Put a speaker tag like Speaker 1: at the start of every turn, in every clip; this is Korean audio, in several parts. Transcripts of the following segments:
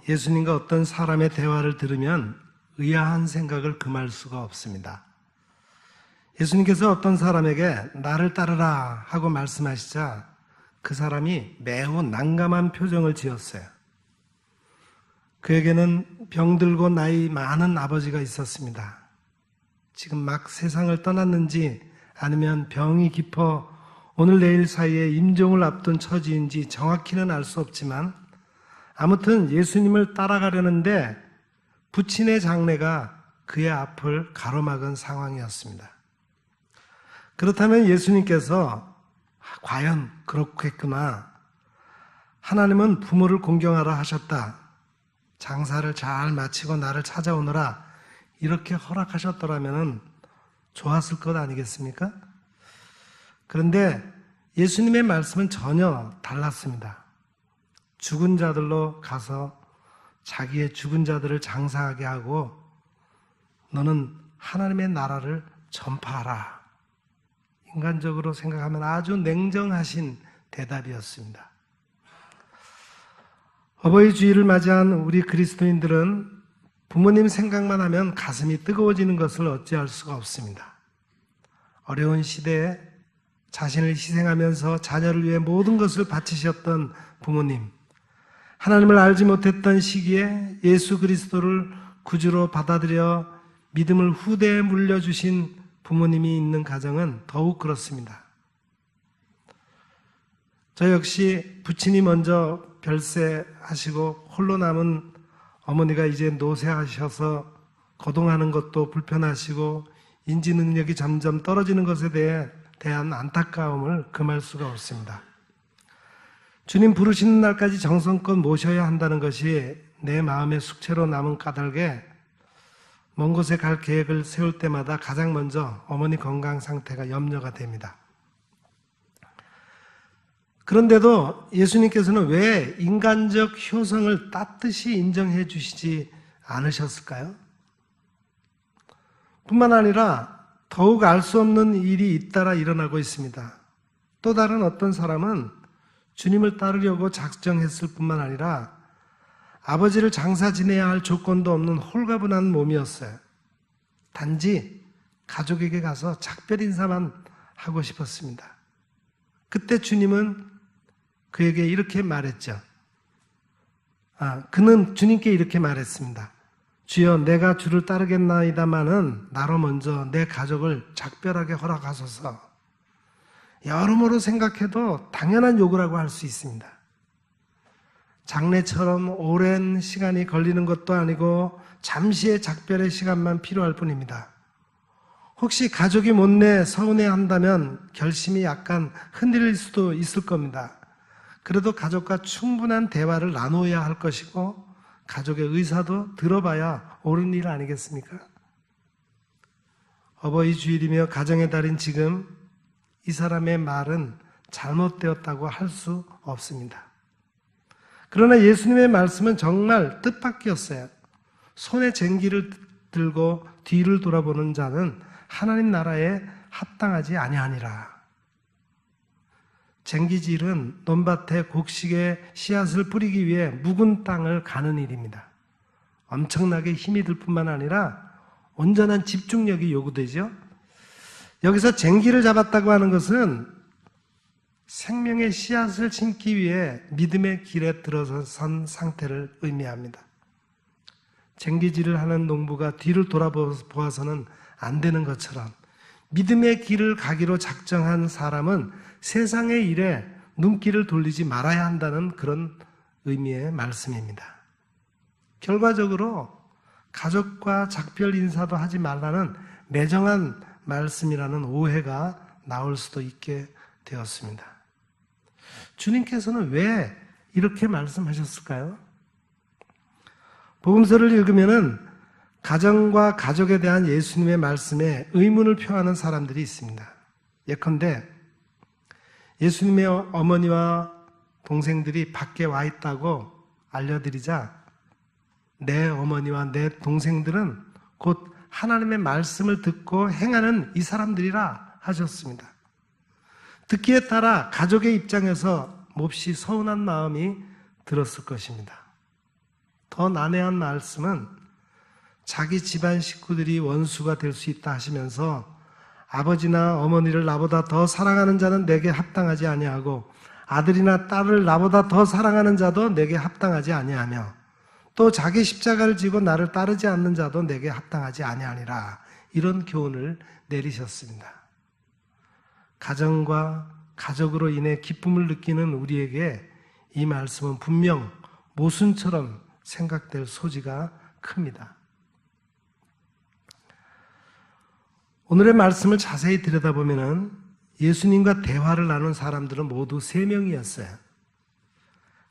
Speaker 1: 예수님과 어떤 사람의 대화를 들으면 의아한 생각을 금할 수가 없습니다. 예수님께서 어떤 사람에게 나를 따르라 하고 말씀하시자 그 사람이 매우 난감한 표정을 지었어요. 그에게는 병들고 나이 많은 아버지가 있었습니다. 지금 막 세상을 떠났는지 아니면 병이 깊어 오늘 내일 사이에 임종을 앞둔 처지인지 정확히는 알 수 없지만 아무튼 예수님을 따라가려는데 부친의 장례가 그의 앞을 가로막은 상황이었습니다. 그렇다면 예수님께서 과연 그렇겠구나. 하나님은 부모를 공경하라 하셨다. 장사를 잘 마치고 나를 찾아오너라. 이렇게 허락하셨더라면 좋았을 것 아니겠습니까? 그런데 예수님의 말씀은 전혀 달랐습니다. 죽은 자들로 가서 자기의 죽은 자들을 장사하게 하고 너는 하나님의 나라를 전파하라. 인간적으로 생각하면 아주 냉정하신 대답이었습니다. 어버이 주일을 맞이한 우리 그리스도인들은 부모님 생각만 하면 가슴이 뜨거워지는 것을 어찌할 수가 없습니다. 어려운 시대에 자신을 희생하면서 자녀를 위해 모든 것을 바치셨던 부모님, 하나님을 알지 못했던 시기에 예수 그리스도를 구주로 받아들여 믿음을 후대에 물려주신 부모님이 있는 가정은 더욱 그렇습니다. 저 역시 부친이 먼저 별세하시고 홀로 남은 어머니가 이제 노쇠하셔서 거동하는 것도 불편하시고 인지 능력이 점점 떨어지는 것에 대한 안타까움을 금할 수가 없습니다. 주님 부르시는 날까지 정성껏 모셔야 한다는 것이 내 마음의 숙제로 남은 까닭에 먼 곳에 갈 계획을 세울 때마다 가장 먼저 어머니 건강 상태가 염려가 됩니다. 그런데도 예수님께서는 왜 인간적 효성을 떳떳이 인정해 주시지 않으셨을까요? 뿐만 아니라 더욱 알 수 없는 일이 잇따라 일어나고 있습니다. 또 다른 어떤 사람은 주님을 따르려고 작정했을 뿐만 아니라 아버지를 장사 지내야 할 조건도 없는 홀가분한 몸이었어요. 단지 가족에게 가서 작별 인사만 하고 싶었습니다. 그때 주님은 그에게 이렇게 말했죠. 그는 주님께 이렇게 말했습니다. 주여, 내가 주를 따르겠나이다마는 나로 먼저 내 가족을 작별하게 허락하소서. 여러모로 생각해도 당연한 요구라고 할 수 있습니다. 장례처럼 오랜 시간이 걸리는 것도 아니고 잠시의 작별의 시간만 필요할 뿐입니다. 혹시 가족이 못내 서운해한다면 결심이 약간 흔들릴 수도 있을 겁니다. 그래도 가족과 충분한 대화를 나누어야 할 것이고 가족의 의사도 들어봐야 옳은 일 아니겠습니까? 어버이 주일이며 가정의 달인 지금 이 사람의 말은 잘못되었다고 할 수 없습니다. 그러나 예수님의 말씀은 정말 뜻밖이었어요. 손에 쟁기를 들고 뒤를 돌아보는 자는 하나님 나라에 합당하지 아니하니라. 쟁기질은 논밭에 곡식의 씨앗을 뿌리기 위해 묵은 땅을 가는 일입니다. 엄청나게 힘이 들 뿐만 아니라 온전한 집중력이 요구되죠. 여기서 쟁기를 잡았다고 하는 것은 생명의 씨앗을 심기 위해 믿음의 길에 들어선 상태를 의미합니다. 쟁기질을 하는 농부가 뒤를 돌아보아서는 안 되는 것처럼 믿음의 길을 가기로 작정한 사람은 세상의 일에 눈길을 돌리지 말아야 한다는 그런 의미의 말씀입니다. 결과적으로 가족과 작별 인사도 하지 말라는 매정한 말씀이라는 오해가 나올 수도 있게 되었습니다. 주님께서는 왜 이렇게 말씀하셨을까요? 복음서를 읽으면은 가정과 가족에 대한 예수님의 말씀에 의문을 표하는 사람들이 있습니다. 예컨대 예수님의 어머니와 동생들이 밖에 와 있다고 알려드리자 내 어머니와 내 동생들은 곧 하나님의 말씀을 듣고 행하는 이 사람들이라 하셨습니다. 듣기에 따라 가족의 입장에서 몹시 서운한 마음이 들었을 것입니다. 더 난해한 말씀은 자기 집안 식구들이 원수가 될 수 있다 하시면서 아버지나 어머니를 나보다 더 사랑하는 자는 내게 합당하지 아니하고 아들이나 딸을 나보다 더 사랑하는 자도 내게 합당하지 아니하며 또 자기 십자가를 지고 나를 따르지 않는 자도 내게 합당하지 아니하니라, 이런 교훈을 내리셨습니다. 가정과 가족으로 인해 기쁨을 느끼는 우리에게 이 말씀은 분명 모순처럼 생각될 소지가 큽니다. 오늘의 말씀을 자세히 들여다보면 예수님과 대화를 나눈 사람들은 모두 3명이었어요.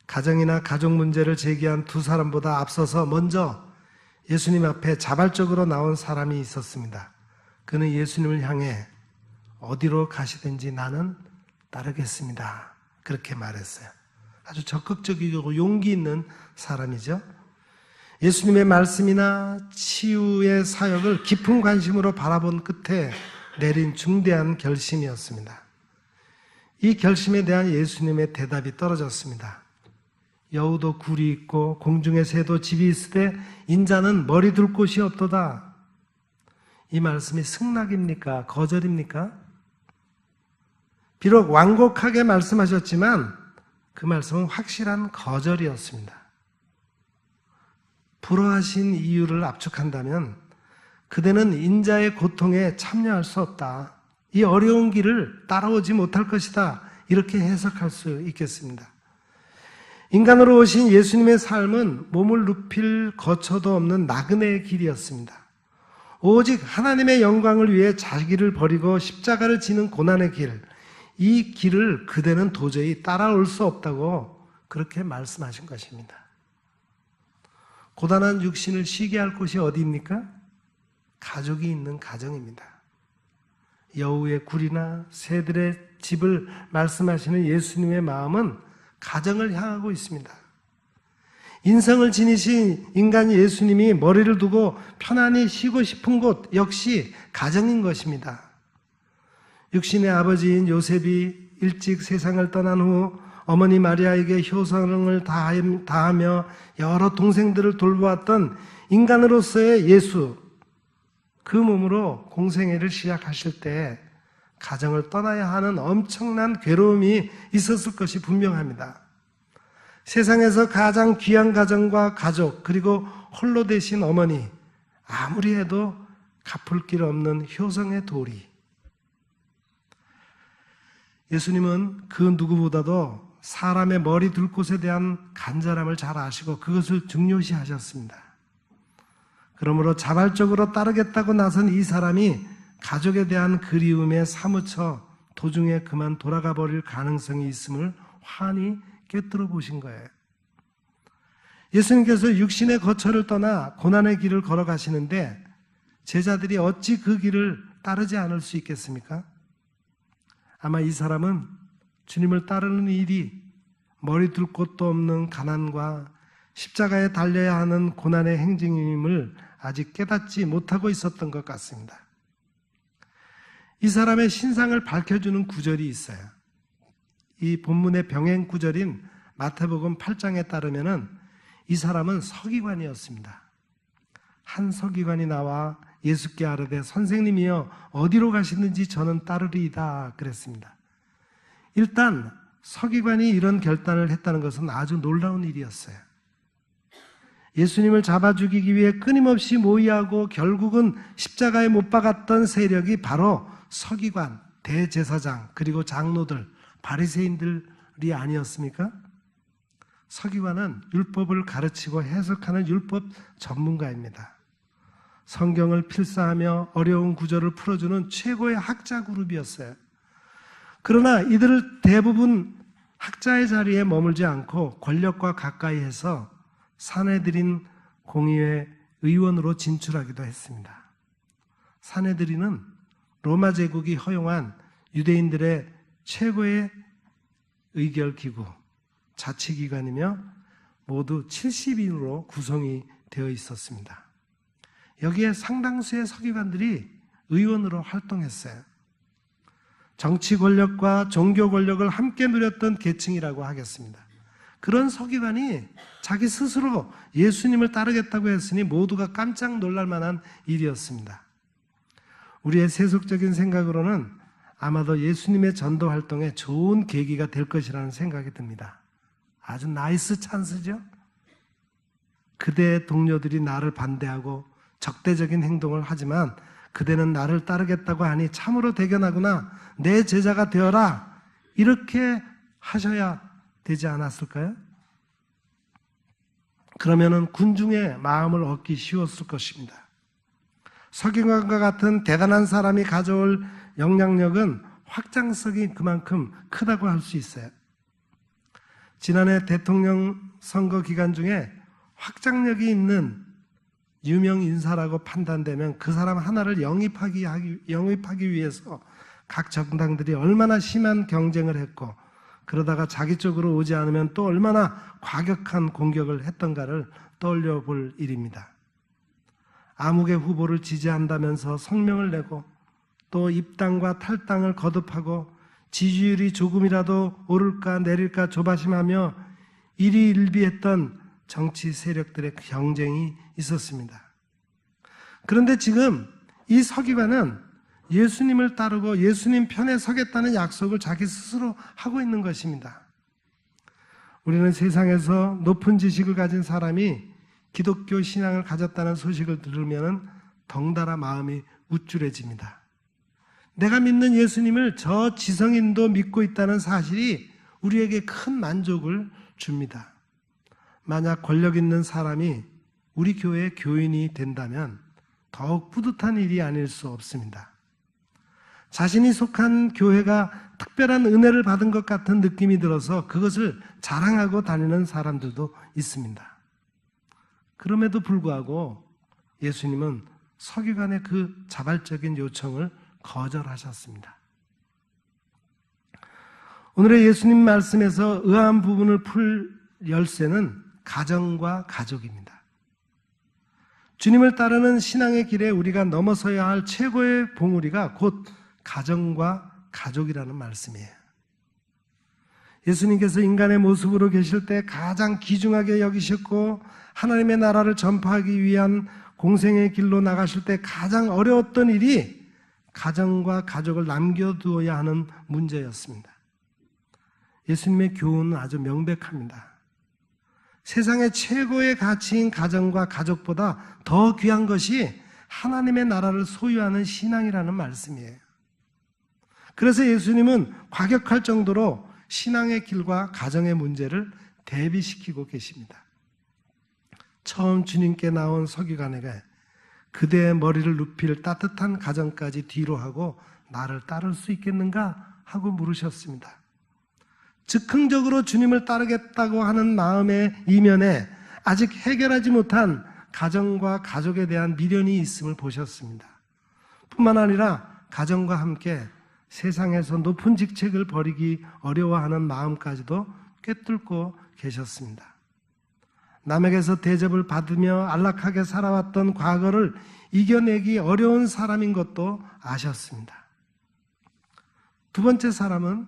Speaker 1: 가정이나 가족 문제를 제기한 두 사람보다 앞서서 먼저 예수님 앞에 자발적으로 나온 사람이 있었습니다. 그는 예수님을 향해 어디로 가시든지 나는 따르겠습니다, 그렇게 말했어요. 아주 적극적이고 용기 있는 사람이죠. 예수님의 말씀이나 치유의 사역을 깊은 관심으로 바라본 끝에 내린 중대한 결심이었습니다. 이 결심에 대한 예수님의 대답이 떨어졌습니다. 여우도 굴이 있고 공중의 새도 집이 있으되 인자는 머리 둘 곳이 없도다. 이 말씀이 승낙입니까? 거절입니까? 비록 완곡하게 말씀하셨지만 그 말씀은 확실한 거절이었습니다. 불허하신 이유를 압축한다면 그대는 인자의 고통에 참여할 수 없다, 이 어려운 길을 따라오지 못할 것이다, 이렇게 해석할 수 있겠습니다. 인간으로 오신 예수님의 삶은 몸을 눕힐 거처도 없는 나그네의 길이었습니다. 오직 하나님의 영광을 위해 자기를 버리고 십자가를 지는 고난의 길, 이 길을 그대는 도저히 따라올 수 없다고 그렇게 말씀하신 것입니다. 고단한 육신을 쉬게 할 곳이 어디입니까? 가족이 있는 가정입니다. 여우의 굴이나 새들의 집을 말씀하시는 예수님의 마음은 가정을 향하고 있습니다. 인성을 지니신 인간 예수님이 머리를 두고 편안히 쉬고 싶은 곳 역시 가정인 것입니다. 육신의 아버지인 요셉이 일찍 세상을 떠난 후 어머니 마리아에게 효성을 다하며 여러 동생들을 돌보았던 인간으로서의 예수, 그 몸으로 공생애를 시작하실 때 가정을 떠나야 하는 엄청난 괴로움이 있었을 것이 분명합니다. 세상에서 가장 귀한 가정과 가족, 그리고 홀로 되신 어머니, 아무리 해도 갚을 길 없는 효성의 도리. 예수님은 그 누구보다도 사람의 머리 둘 곳에 대한 간절함을 잘 아시고 그것을 중요시하셨습니다. 그러므로 자발적으로 따르겠다고 나선 이 사람이 가족에 대한 그리움에 사무쳐 도중에 그만 돌아가 버릴 가능성이 있음을 환히 꿰뚫어 보신 거예요. 예수님께서 육신의 거처를 떠나 고난의 길을 걸어가시는데 제자들이 어찌 그 길을 따르지 않을 수 있겠습니까? 아마 이 사람은 주님을 따르는 일이 머리 둘 곳도 없는 가난과 십자가에 달려야 하는 고난의 행진임을 아직 깨닫지 못하고 있었던 것 같습니다. 이 사람의 신상을 밝혀주는 구절이 있어요. 이 본문의 병행 구절인 마태복음 8장에 따르면 이 사람은 서기관이었습니다. 한 서기관이 나와 예수께 아뢰되 선생님이여 어디로 가시는지 저는 따르리이다 그랬습니다. 일단 서기관이 이런 결단을 했다는 것은 아주 놀라운 일이었어요. 예수님을 잡아 죽이기 위해 끊임없이 모의하고 결국은 십자가에 못 박았던 세력이 바로 서기관, 대제사장, 그리고 장로들, 바리새인들이 아니었습니까? 서기관은 율법을 가르치고 해석하는 율법 전문가입니다. 성경을 필사하며 어려운 구절을 풀어주는 최고의 학자 그룹이었어요. 그러나 이들을 대부분 학자의 자리에 머물지 않고 권력과 가까이해서 산헤드린 공의회 의원으로 진출하기도 했습니다. 산헤드린은 로마 제국이 허용한 유대인들의 최고의 의결기구, 자치기관이며 모두 70인으로 구성이 되어 있었습니다. 여기에 상당수의 서기관들이 의원으로 활동했어요. 정치 권력과 종교 권력을 함께 누렸던 계층이라고 하겠습니다. 그런 서기관이 자기 스스로 예수님을 따르겠다고 했으니 모두가 깜짝 놀랄 만한 일이었습니다. 우리의 세속적인 생각으로는 아마도 예수님의 전도 활동에 좋은 계기가 될 것이라는 생각이 듭니다. 아주 나이스 찬스죠? 그대의 동료들이 나를 반대하고 적대적인 행동을 하지만 그대는 나를 따르겠다고 하니 참으로 대견하구나. 내 제자가 되어라. 이렇게 하셔야 되지 않았을까요? 그러면은 군중의 마음을 얻기 쉬웠을 것입니다. 서기관과 같은 대단한 사람이 가져올 영향력은 확장성이 그만큼 크다고 할 수 있어요. 지난해 대통령 선거 기간 중에 확장력이 있는 유명 인사라고 판단되면 그 사람 하나를 영입하기 위해서 각 정당들이 얼마나 심한 경쟁을 했고 그러다가 자기 쪽으로 오지 않으면 또 얼마나 과격한 공격을 했던가를 떠올려 볼 일입니다. 아무개 후보를 지지한다면서 성명을 내고 또 입당과 탈당을 거듭하고 지지율이 조금이라도 오를까 내릴까 조바심하며 일희일비했던 정치 세력들의 경쟁이 있었습니다. 그런데 지금 이 서기관은 예수님을 따르고 예수님 편에 서겠다는 약속을 자기 스스로 하고 있는 것입니다. 우리는 세상에서 높은 지식을 가진 사람이 기독교 신앙을 가졌다는 소식을 들으면 덩달아 마음이 우쭐해집니다. 내가 믿는 예수님을 저 지성인도 믿고 있다는 사실이 우리에게 큰 만족을 줍니다. 만약 권력 있는 사람이 우리 교회의 교인이 된다면 더욱 뿌듯한 일이 아닐 수 없습니다. 자신이 속한 교회가 특별한 은혜를 받은 것 같은 느낌이 들어서 그것을 자랑하고 다니는 사람들도 있습니다. 그럼에도 불구하고 예수님은 서기관의 그 자발적인 요청을 거절하셨습니다. 오늘의 예수님 말씀에서 의아한 부분을 풀 열쇠는 가정과 가족입니다. 주님을 따르는 신앙의 길에 우리가 넘어서야 할 최고의 봉우리가 곧 가정과 가족이라는 말씀이에요. 예수님께서 인간의 모습으로 계실 때 가장 귀중하게 여기셨고 하나님의 나라를 전파하기 위한 공생의 길로 나가실 때 가장 어려웠던 일이 가정과 가족을 남겨두어야 하는 문제였습니다. 예수님의 교훈은 아주 명백합니다. 세상의 최고의 가치인 가정과 가족보다 더 귀한 것이 하나님의 나라를 소유하는 신앙이라는 말씀이에요. 그래서 예수님은 과격할 정도로 신앙의 길과 가정의 문제를 대비시키고 계십니다. 처음 주님께 나온 서기관에게 그대의 머리를 눕힐 따뜻한 가정까지 뒤로 하고 나를 따를 수 있겠는가 하고 물으셨습니다. 즉흥적으로 주님을 따르겠다고 하는 마음의 이면에 아직 해결하지 못한 가정과 가족에 대한 미련이 있음을 보셨습니다. 뿐만 아니라 가정과 함께 세상에서 높은 직책을 버리기 어려워하는 마음까지도 꿰뚫고 계셨습니다. 남에게서 대접을 받으며 안락하게 살아왔던 과거를 이겨내기 어려운 사람인 것도 아셨습니다. 두 번째 사람은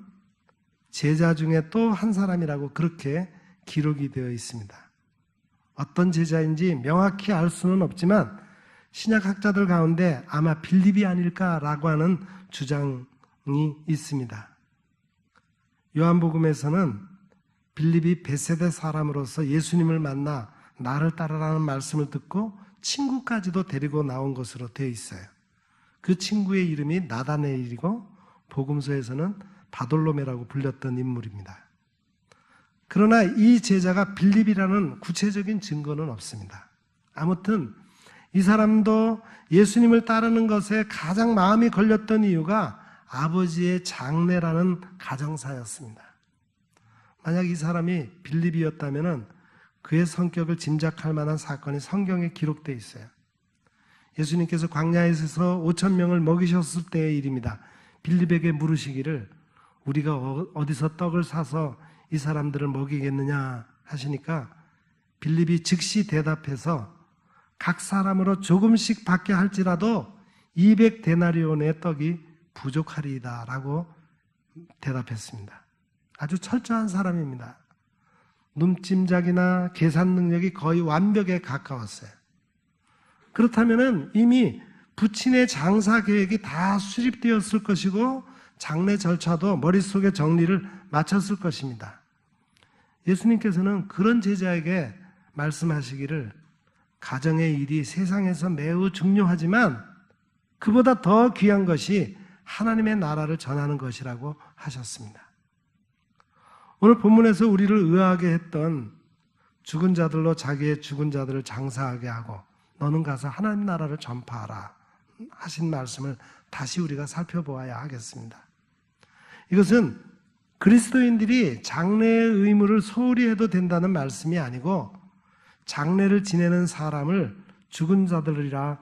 Speaker 1: 제자 중에 또 한 사람이라고 그렇게 기록이 되어 있습니다. 어떤 제자인지 명확히 알 수는 없지만 신약학자들 가운데 아마 빌립이 아닐까라고 하는 주장이 있습니다. 요한복음에서는 빌립이 벳세다 사람으로서 예수님을 만나 나를 따르라는 말씀을 듣고 친구까지도 데리고 나온 것으로 되어 있어요. 그 친구의 이름이 나다네일이고 복음서에서는 바돌로메라고 불렸던 인물입니다. 그러나 이 제자가 빌립이라는 구체적인 증거는 없습니다. 아무튼 이 사람도 예수님을 따르는 것에 가장 마음이 걸렸던 이유가 아버지의 장례라는 가정사였습니다. 만약 이 사람이 빌립이었다면 그의 성격을 짐작할 만한 사건이 성경에 기록되어 있어요. 예수님께서 광야에서 5,000명을 먹이셨을 때의 일입니다. 빌립에게 물으시기를 우리가 어디서 떡을 사서 이 사람들을 먹이겠느냐 하시니까 빌립이 즉시 대답해서 각 사람으로 조금씩 받게 할지라도 200데나리온의 떡이 부족하리이다 라고 대답했습니다. 아주 철저한 사람입니다. 눈찜작이나 계산 능력이 거의 완벽에 가까웠어요. 그렇다면 이미 부친의 장사 계획이 다 수립되었을 것이고 장례 절차도 머릿속에 정리를 마쳤을 것입니다. 예수님께서는 그런 제자에게 말씀하시기를 가정의 일이 세상에서 매우 중요하지만 그보다 더 귀한 것이 하나님의 나라를 전하는 것이라고 하셨습니다. 오늘 본문에서 우리를 의아하게 했던 죽은 자들로 자기의 죽은 자들을 장사하게 하고 너는 가서 하나님 나라를 전파하라 하신 말씀을 다시 우리가 살펴보아야 하겠습니다. 이것은 그리스도인들이 장례의 의무를 소홀히 해도 된다는 말씀이 아니고 장례를 지내는 사람을 죽은 자들이라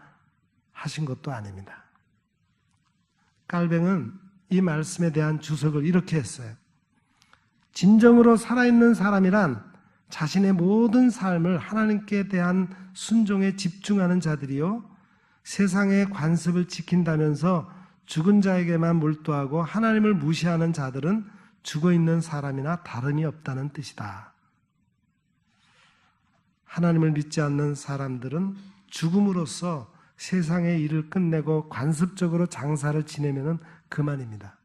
Speaker 1: 하신 것도 아닙니다. 깔뱅은 이 말씀에 대한 주석을 이렇게 했어요. 진정으로 살아있는 사람이란 자신의 모든 삶을 하나님께 대한 순종에 집중하는 자들이요, 세상의 관습을 지킨다면서 죽은 자에게만 몰두하고 하나님을 무시하는 자들은 죽어있는 사람이나 다름이 없다는 뜻이다. 하나님을 믿지 않는 사람들은 죽음으로써 세상의 일을 끝내고 관습적으로 장사를 지내면 그만입니다.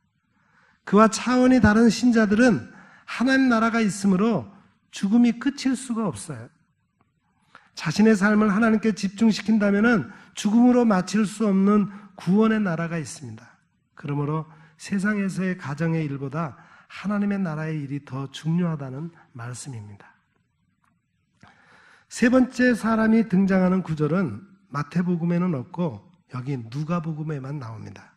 Speaker 1: 그와 차원이 다른 신자들은 하나님 나라가 있으므로 죽음이 끝일 수가 없어요. 자신의 삶을 하나님께 집중시킨다면 죽음으로 마칠 수 없는 구원의 나라가 있습니다. 그러므로 세상에서의 가정의 일보다 하나님의 나라의 일이 더 중요하다는 말씀입니다. 세 번째 사람이 등장하는 구절은 마태복음에는 없고 여기 누가복음에만 나옵니다.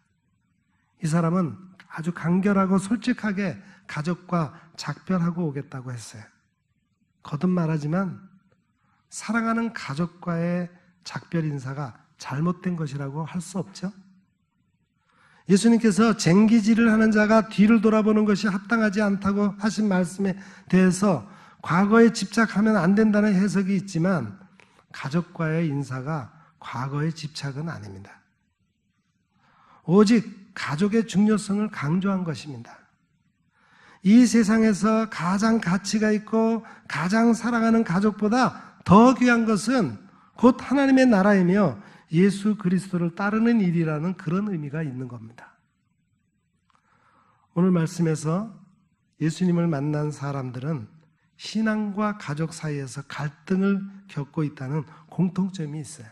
Speaker 1: 이 사람은 아주 간결하고 솔직하게 가족과 작별하고 오겠다고 했어요. 거듭 말하지만 사랑하는 가족과의 작별 인사가 잘못된 것이라고 할 수 없죠. 예수님께서 쟁기질을 하는 자가 뒤를 돌아보는 것이 합당하지 않다고 하신 말씀에 대해서 과거에 집착하면 안 된다는 해석이 있지만 가족과의 인사가 과거의 집착은 아닙니다. 오직 가족의 중요성을 강조한 것입니다. 이 세상에서 가장 가치가 있고 가장 사랑하는 가족보다 더 귀한 것은 곧 하나님의 나라이며 예수 그리스도를 따르는 일이라는 그런 의미가 있는 겁니다. 오늘 말씀에서 예수님을 만난 사람들은 신앙과 가족 사이에서 갈등을 겪고 있다는 공통점이 있어요.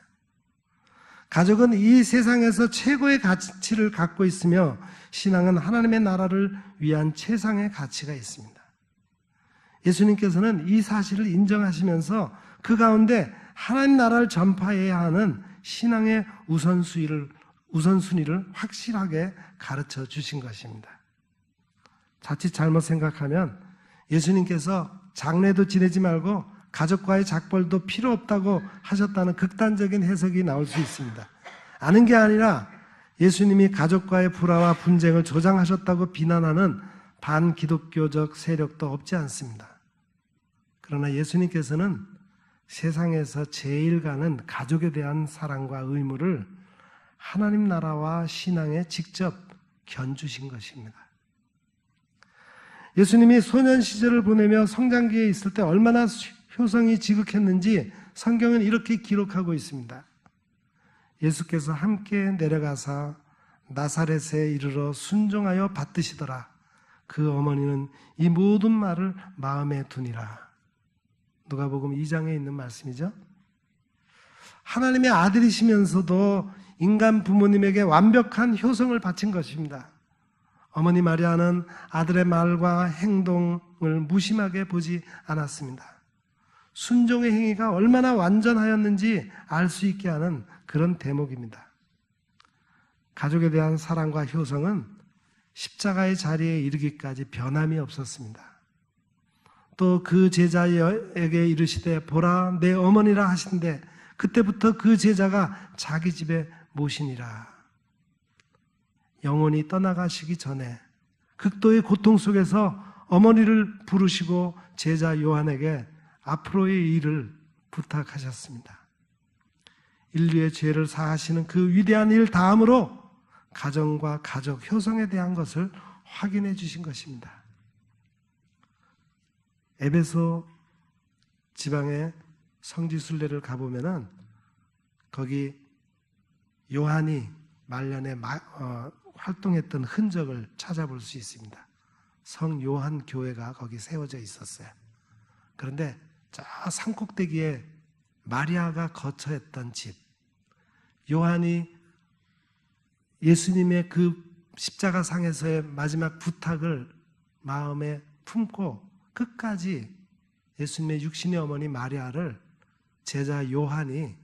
Speaker 1: 가족은 이 세상에서 최고의 가치를 갖고 있으며 신앙은 하나님의 나라를 위한 최상의 가치가 있습니다. 예수님께서는 이 사실을 인정하시면서 그 가운데 하나님 나라를 전파해야 하는 신앙의 우선순위를 확실하게 가르쳐 주신 것입니다. 자칫 잘못 생각하면 예수님께서 장례도 지내지 말고 가족과의 작별도 필요 없다고 하셨다는 극단적인 해석이 나올 수 있습니다. 아는 게 아니라 예수님이 가족과의 불화와 분쟁을 조장하셨다고 비난하는 반기독교적 세력도 없지 않습니다. 그러나 예수님께서는 세상에서 제일 가는 가족에 대한 사랑과 의무를 하나님 나라와 신앙에 직접 견주신 것입니다. 예수님이 소년 시절을 보내며 성장기에 있을 때 얼마나 효성이 지극했는지 성경은 이렇게 기록하고 있습니다. 예수께서 함께 내려가사 나사렛에 이르러 순종하여 받드시더라. 그 어머니는 이 모든 말을 마음에 두니라. 누가복음 2장에 있는 말씀이죠. 하나님의 아들이시면서도 인간 부모님에게 완벽한 효성을 바친 것입니다. 어머니 마리아는 아들의 말과 행동을 무심하게 보지 않았습니다. 순종의 행위가 얼마나 완전하였는지 알 수 있게 하는 그런 대목입니다. 가족에 대한 사랑과 효성은 십자가의 자리에 이르기까지 변함이 없었습니다. 또 그 제자에게 이르시되 보라 내 어머니라 하신데 그때부터 그 제자가 자기 집에 모시니라. 영원히 떠나가시기 전에 극도의 고통 속에서 어머니를 부르시고 제자 요한에게 앞으로의 일을 부탁하셨습니다. 인류의 죄를 사하시는 그 위대한 일 다음으로 가정과 가족 효성에 대한 것을 확인해 주신 것입니다. 에베소 지방의 성지순례를 가보면은 거기 요한이 말년에 활동했던 흔적을 찾아볼 수 있습니다. 성 요한 교회가 거기 세워져 있었어요. 그런데 저 산꼭대기에 마리아가 거처했던 집, 요한이 예수님의 그 십자가상에서의 마지막 부탁을 마음에 품고 끝까지 예수님의 육신의 어머니 마리아를 제자 요한이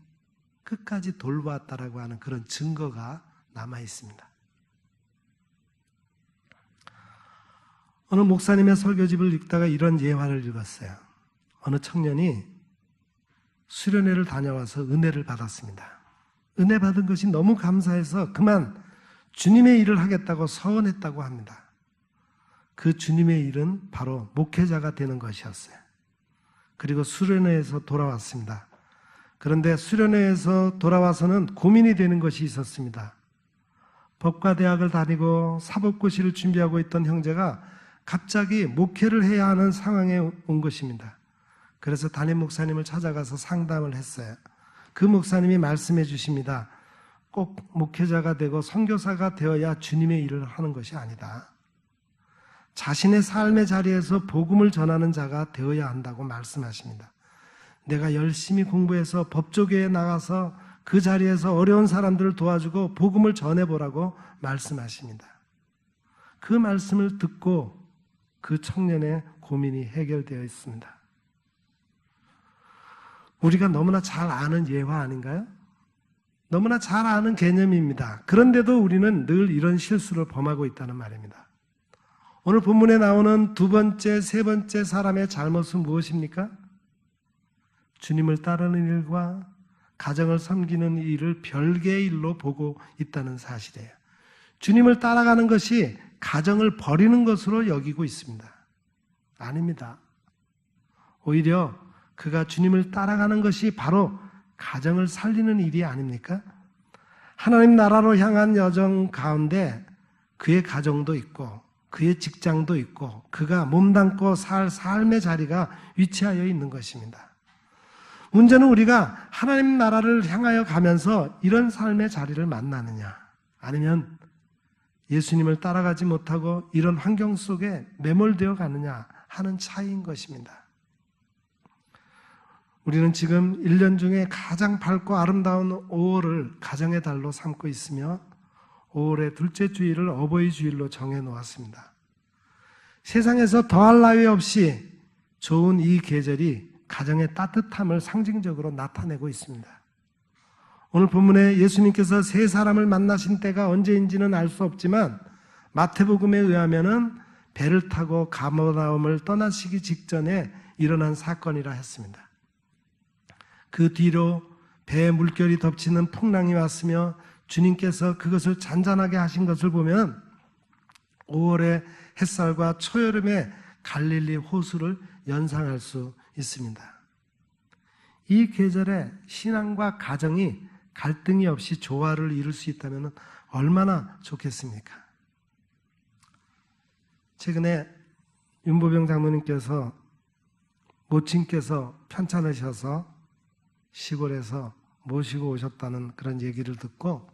Speaker 1: 끝까지 돌보았다라고 하는 그런 증거가 남아 있습니다. 어느 목사님의 설교집을 읽다가 이런 예화를 읽었어요. 어느 청년이 수련회를 다녀와서 은혜를 받았습니다. 은혜 받은 것이 너무 감사해서 그만 주님의 일을 하겠다고 서원했다고 합니다. 그 주님의 일은 바로 목회자가 되는 것이었어요. 그리고 수련회에서 돌아왔습니다. 그런데 수련회에서 돌아와서는 고민이 되는 것이 있었습니다. 법과대학을 다니고 사법고시를 준비하고 있던 형제가 갑자기 목회를 해야 하는 상황에 온 것입니다. 그래서 담임 목사님을 찾아가서 상담을 했어요. 그 목사님이 말씀해 주십니다. 꼭 목회자가 되고 선교사가 되어야 주님의 일을 하는 것이 아니다. 자신의 삶의 자리에서 복음을 전하는 자가 되어야 한다고 말씀하십니다. 내가 열심히 공부해서 법조계에 나가서 그 자리에서 어려운 사람들을 도와주고 복음을 전해보라고 말씀하십니다. 그 말씀을 듣고 그 청년의 고민이 해결되어 있습니다. 우리가 너무나 잘 아는 예화 아닌가요? 너무나 잘 아는 개념입니다. 그런데도 우리는 늘 이런 실수를 범하고 있다는 말입니다. 오늘 본문에 나오는 두 번째, 세 번째 사람의 잘못은 무엇입니까? 주님을 따르는 일과 가정을 섬기는 일을 별개의 일로 보고 있다는 사실이에요. 주님을 따라가는 것이 가정을 버리는 것으로 여기고 있습니다. 아닙니다. 오히려 그가 주님을 따라가는 것이 바로 가정을 살리는 일이 아닙니까? 하나님 나라로 향한 여정 가운데 그의 가정도 있고 그의 직장도 있고 그가 몸담고 살 삶의 자리가 위치하여 있는 것입니다. 문제는 우리가 하나님 나라를 향하여 가면서 이런 삶의 자리를 만나느냐, 아니면 예수님을 따라가지 못하고 이런 환경 속에 매몰되어 가느냐 하는 차이인 것입니다. 우리는 지금 1년 중에 가장 밝고 아름다운 5월을 가정의 달로 삼고 있으며 5월의 둘째 주일을 어버이 주일로 정해놓았습니다. 세상에서 더할 나위 없이 좋은 이 계절이 가정의 따뜻함을 상징적으로 나타내고 있습니다. 오늘 본문에 예수님께서 세 사람을 만나신 때가 언제인지는 알 수 없지만 마태복음에 의하면은 배를 타고 가버나움을 떠나시기 직전에 일어난 사건이라 했습니다. 그 뒤로 배에 물결이 덮치는 풍랑이 왔으며 주님께서 그것을 잔잔하게 하신 것을 보면 5월의 햇살과 초여름의 갈릴리 호수를 연상할 수 있습니다. 이 계절에 신앙과 가정이 갈등이 없이 조화를 이룰 수 있다면 얼마나 좋겠습니까? 최근에 윤보병 장로님께서 모친께서 편찮으셔서 시골에서 모시고 오셨다는 그런 얘기를 듣고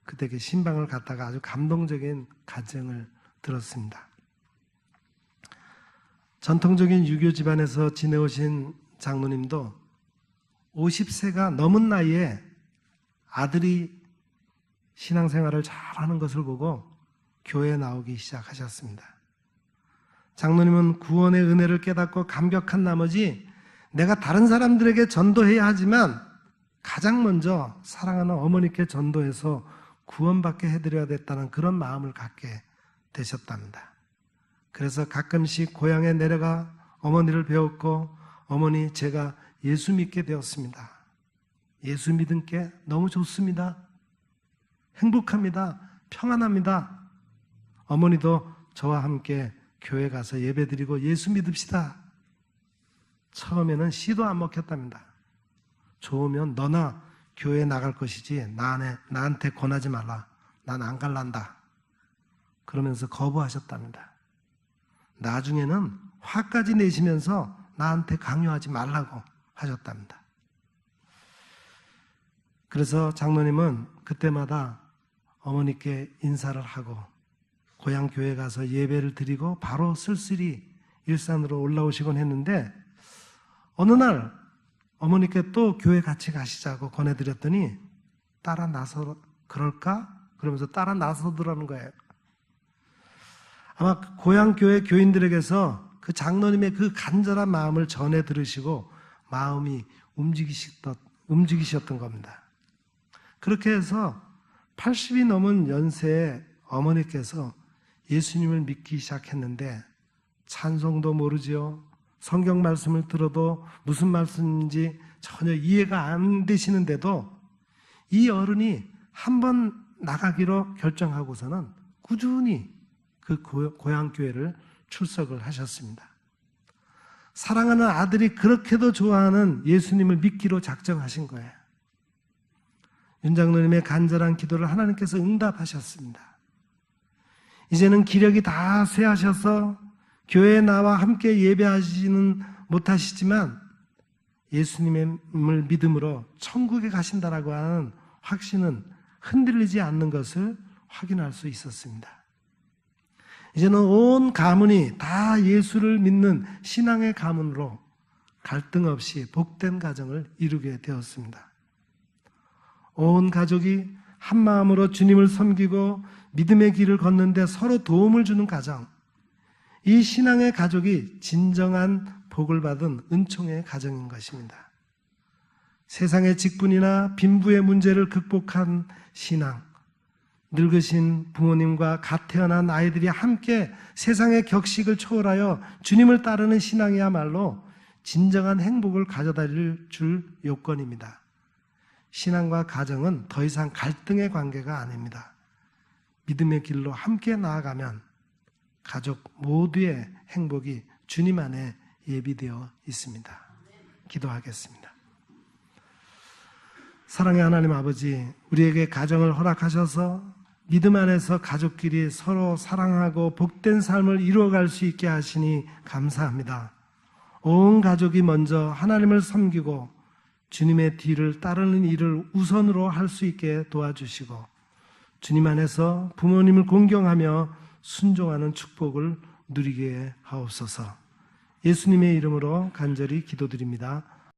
Speaker 1: 그때 신방을 갔다가 아주 감동적인 가정을 들었습니다. 전통적인 유교 집안에서 지내오신 장로님도 50세가 넘은 나이에 아들이 신앙생활을 잘하는 것을 보고 교회에 나오기 시작하셨습니다. 장로님은 구원의 은혜를 깨닫고 감격한 나머지 내가 다른 사람들에게 전도해야 하지만 가장 먼저 사랑하는 어머니께 전도해서 구원받게 해드려야 됐다는 그런 마음을 갖게 되셨답니다. 그래서 가끔씩 고향에 내려가 어머니를 배웠고 어머니 제가 예수 믿게 되었습니다. 예수 믿은 게 너무 좋습니다. 행복합니다. 평안합니다. 어머니도 저와 함께 교회 가서 예배드리고 예수 믿읍시다. 처음에는 씨도 안 먹혔답니다. 좋으면 너나 교회에 나갈 것이지 나한테 권하지 말라. 난 안 갈란다. 그러면서 거부하셨답니다. 나중에는 화까지 내시면서 나한테 강요하지 말라고 하셨답니다. 그래서 장로님은 그때마다 어머니께 인사를 하고 고향 교회 가서 예배를 드리고 바로 쓸쓸히 일산으로 올라오시곤 했는데, 어느 날 어머니께 또 교회 같이 가시자고 권해드렸더니 따라 나서 그럴까? 그러면서 따라 나서더라는 거예요. 아마 고향 교회 교인들에게서 그 장로님의 그 간절한 마음을 전해 들으시고 마음이 움직이셨던 겁니다. 그렇게 해서 80이 넘은 연세에 어머니께서 예수님을 믿기 시작했는데, 찬송도 모르지요. 성경 말씀을 들어도 무슨 말씀인지 전혀 이해가 안 되시는데도 이 어른이 한번 나가기로 결정하고서는 꾸준히 그 고향 교회를 출석을 하셨습니다. 사랑하는 아들이 그렇게도 좋아하는 예수님을 믿기로 작정하신 거예요. 윤 장로님의 간절한 기도를 하나님께서 응답하셨습니다. 이제는 기력이 다 쇠하셔서 교회에 나와 함께 예배하지는 못하시지만 예수님을 믿음으로 천국에 가신다라고 하는 확신은 흔들리지 않는 것을 확인할 수 있었습니다. 이제는 온 가문이 다 예수를 믿는 신앙의 가문으로 갈등 없이 복된 가정을 이루게 되었습니다. 온 가족이 한 마음으로 주님을 섬기고 믿음의 길을 걷는데 서로 도움을 주는 가정, 이 신앙의 가족이 진정한 복을 받은 은총의 가정인 것입니다. 세상의 직분이나 빈부의 문제를 극복한 신앙, 늙으신 부모님과 갓 태어난 아이들이 함께 세상의 격식을 초월하여 주님을 따르는 신앙이야말로 진정한 행복을 가져다 줄 요건입니다. 신앙과 가정은 더 이상 갈등의 관계가 아닙니다. 믿음의 길로 함께 나아가면 가족 모두의 행복이 주님 안에 예비되어 있습니다. 기도하겠습니다. 사랑의 하나님 아버지, 우리에게 가정을 허락하셔서 믿음 안에서 가족끼리 서로 사랑하고 복된 삶을 이루어갈 수 있게 하시니 감사합니다. 온 가족이 먼저 하나님을 섬기고 주님의 뒤를 따르는 일을 우선으로 할 수 있게 도와주시고 주님 안에서 부모님을 공경하며 순종하는 축복을 누리게 하옵소서. 예수님의 이름으로 간절히 기도드립니다.